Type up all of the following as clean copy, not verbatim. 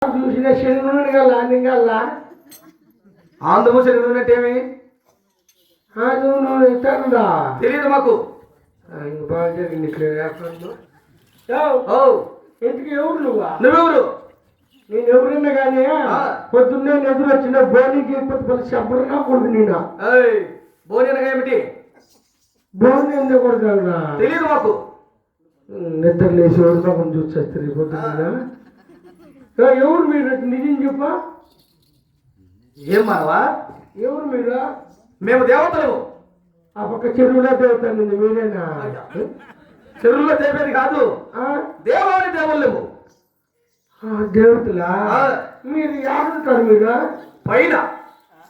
చూసిన శని గల్లా నింగల్లా ఆంధ్రము శని ఉన్నట్టేమి నువ్వు ఇస్తానుదా తెలియదు మాకు. ఇంక బాగా జరిగింది ఇట్లా ఎందుకు ఎవరు నువ్వెవరు? నేను ఎవరైనా కానీ పొద్దున్నే ఎదురు వచ్చిన బోనికి శబ్బరంగా కొడుకు నేను బోని అనగా ఏమిటి? బోని ఎందుకు కొడుకున్నా తెలియదు మాకు. నిద్ర లేచి ఎవరిదాకా చూసేస్తారు పొద్దున్న. ఎవరు మీరు నిజం చెప్ప? ఏం మానవా? ఎవరు మీరు? మేము దేవతలు. ఆ పక్క చెరువులో దేవతలు మీరేనా? చెరువులో దేవేది కాదు, దేవాని దేవుళ్ళేము. దేవతలా? మీరు ఎవరుంటారు? మీరు పైన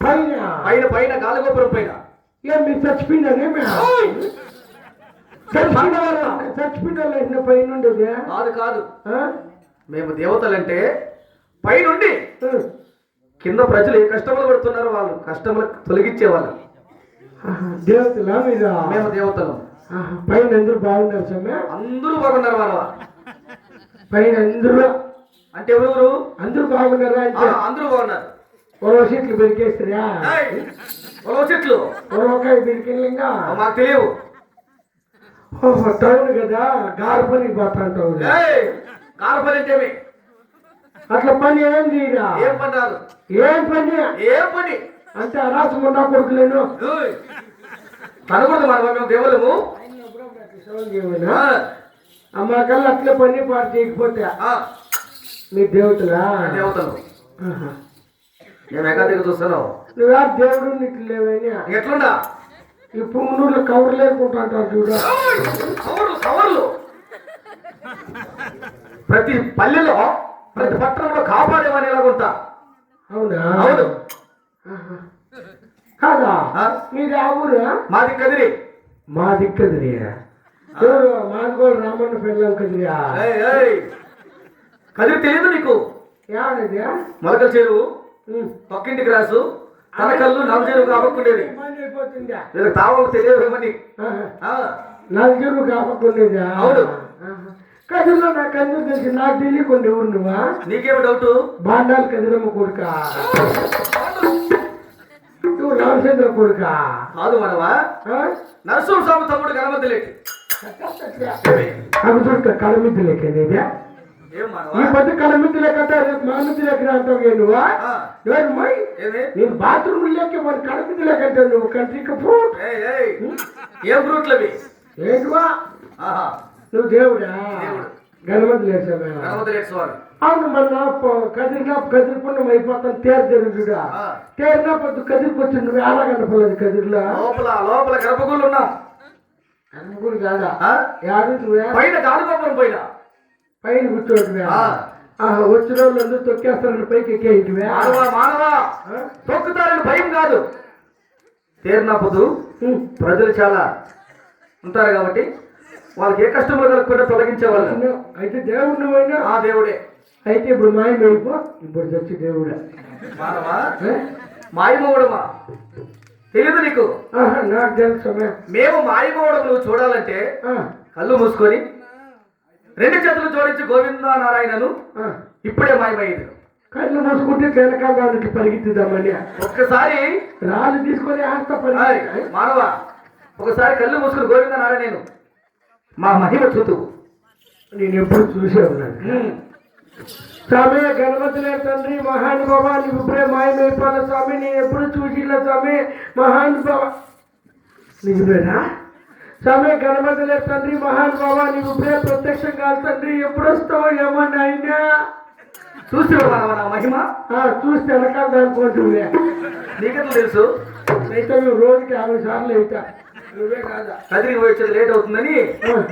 పైన పైన పైన గాలిగోపురం పైన. ఏం మీరు చచ్చిపోయినానే? చచ్చిపోయిన పైన ఉండేది కాదు కాదు. మేము దేవతలంటే పైనుండి కింద ప్రజలు ఏ కష్టములు పడుతున్నారో వాళ్ళు కష్టములు తొలగించేవాళ్ళు. దేవతలా మీరు? మేము దేవతలు. పైన అందరూ బాగున్నారు సమయ? అందరూ బాగున్నారు మానవ. పైన అందరూ అంటే ఎవరు? అందరూ బాగున్నారా? అంటే అందరూ బాగున్నారు. పొలవ చెట్లు పెరికేస్తారా? పొలవ చెట్లు పొలవకాయ పెరికింగా మాకు తెలియవు. టౌన్ కదా గారు పనికి పోతా అంటావు. గారు పని అంటే అట్లా పని ఏం తీరా? ఏం పని రాదు. ఏం పని? ఏం పని అంటే అరాసముండా కొడుకులేను కనకూడదు మన మేము దేవుళ్ళము. అమ్మా కల్లా అట్లే పని పాటు చేయకపోతే మీ దేవతలా? దేవతలు. నేను ఎక్కడికి చూస్తాను. నువ్వా దేవుడు నీకు లేవని ఎట్లుండా? ఈ పుంగనూరులో కవర్ లేకుంటా అంటారు చూడ. కవర్లు ప్రతి పల్లెలో ప్రతి పట్టణంలో కాపాడేమని ఎలాగుంటా. అవునా? అవును. కాదా? మీది ఆ ఊరు? మాది కదిరి. మాది కదిరి. ఎవరు? మాది కూడా రామన్న పెళ్ళం కదిరియా? కదిరి తెలియదు నీకు? ఏమనేది? మొలకల చెరువు, పక్కింటి గ్రాసు, తనకల్లు, నవ చెరువు కాపకుండేది. వీళ్ళకి తావకు తెలియదు ఏమని. నలుగురు కాపకుండేదా? అవును. కదిరిలో నాకు అందరూ తెలిసి నాకు తెలియకుండా ఎవరు నువ్వా? నీకేమి డౌట్? బాండాలు కదిరమ్మ కొడుక, నువ్వు రామచంద్ర కొడుక కాదు మనవా. నరసింహ స్వామి తమ్ముడు గణమతిలేకి. అవి చూడక కడమిద్దు లెక్క. ఈ పద్దు కడమిద్దు లెక్క రేపు మామిద్దు లెక్క అంటావు నువ్వా? నేను బాత్రూమ్ లేక మరి కడమిద్దు లెక్క అంటావు నువ్వు. కంట్రీకి ఫ్రూట్ ఏం ఫ్రూట్లు అవి? ఏంటివా? నువ్వు దేవుడా? గణమతి లేచావా? అవును. మొన్న కదిరిపుణ్యం అయిపోతాను. తేరు జరుగుడా తేరినా పొద్దు కదిరికి వచ్చి నువ్వు ఎలా కనపలేదు కదిరిలో? లోపల గర్భగుళ్ళు ఉన్నా. గర్భగుడి కాదా? నువ్వే పైన గాలిగోపురం పైన పైన కూర్చోటివే. వచ్చిన వాళ్ళు అందరూ తొక్కేస్తారని పైకి ఎక్కేటివే. మానవా తొక్కుతారని భయం కాదు. తేరినా పొద్దు ప్రజలు చాలా ఉంటారు కాబట్టి వాళ్ళకి ఏ కష్టములు కలగకుండా తొలగించేవాళ్ళు. అయితే దేవుడు నువ్వైనా? ఆ దేవుడే. అయితే ఇప్పుడు మాయమైపో. ఇప్పుడు చచ్చి దేవుడా? మానవా మాయమోవడమా? తెలియదు నీకు? నాకు తెలుసు. మేము మాయమోవడం నువ్వు చూడాలంటే కళ్ళు మూసుకొని రెండు చేతులు జోడించి గోవిందా నారాయణను ఇప్పుడే మాయమయ్యేది. కళ్ళు మూసుకుంటే వెనకాల పరిగెత్తుదామని ఒక్కసారి రాళ్ళు తీసుకొని మానవా ఒకసారి కళ్ళు మూసుకుని గోవిందా నారాయణ మా మహిమ చూతు. నేను ఎప్పుడు చూసే ఉన్నాను స్వామి. గణపతిలే తండ్రి మహానుభావ, నీకు ఇప్పుడే మాయమైపోయిన స్వామి. నేను ఎప్పుడు చూసిలా స్వామి మహానుభావ. నిజమేనా స్వామి? గణపతిలే తండ్రి మహానుభావ, నీకు ఇప్పుడే ప్రత్యక్షం కాదు తండ్రి. ఎప్పుడు వస్తావో ఏమన్నా అయినా చూసి నా మహిమ చూస్తే వెనకాల దానిపోతుందే. నీకెట్లా తెలుసు? అయితే నువ్వు రోజుకి 50 సార్లు అవుతా. నువ్వే కాదా? కదిరికి పోయి వచ్చేది లేట్ అవుతుందని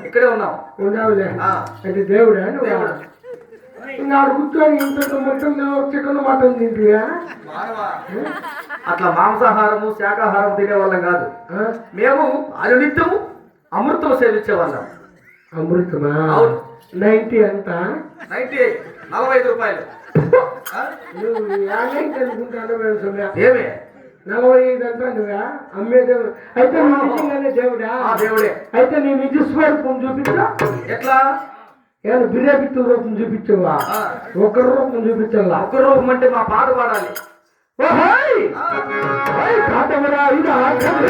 ఇక్కడే ఉన్నావు. ఉన్నావులే. అయితే దేవుడా? నాడు కూర్చొని ఇంట్లో మొత్తం చికెన్ మటన్ తింటువా? అట్లా మాంసాహారము శాకాహారం తినేవాళ్ళం కాదు. మేము అనునిత్యము అమృతం సేవించేవాళ్ళం. అమృతమా? 90 ఎంత? 45 రూపాయలు. ఏమే 45 అంటా నువ్వా అమ్మేదే? అయితే నువ్వు నిజంగానే దేవుడా? దేవుడే. అయితే నీ నిజ స్వరూపం చూపించా. ఎట్లా? ఏమైనా బిర్యాపిత్తుల రూపం చూపించావా? ఒకరి రూపం చూపించాలా? ఒక రూపం అంటే మా పాట పాడాలి. ఓ హాయ్ కాటమరా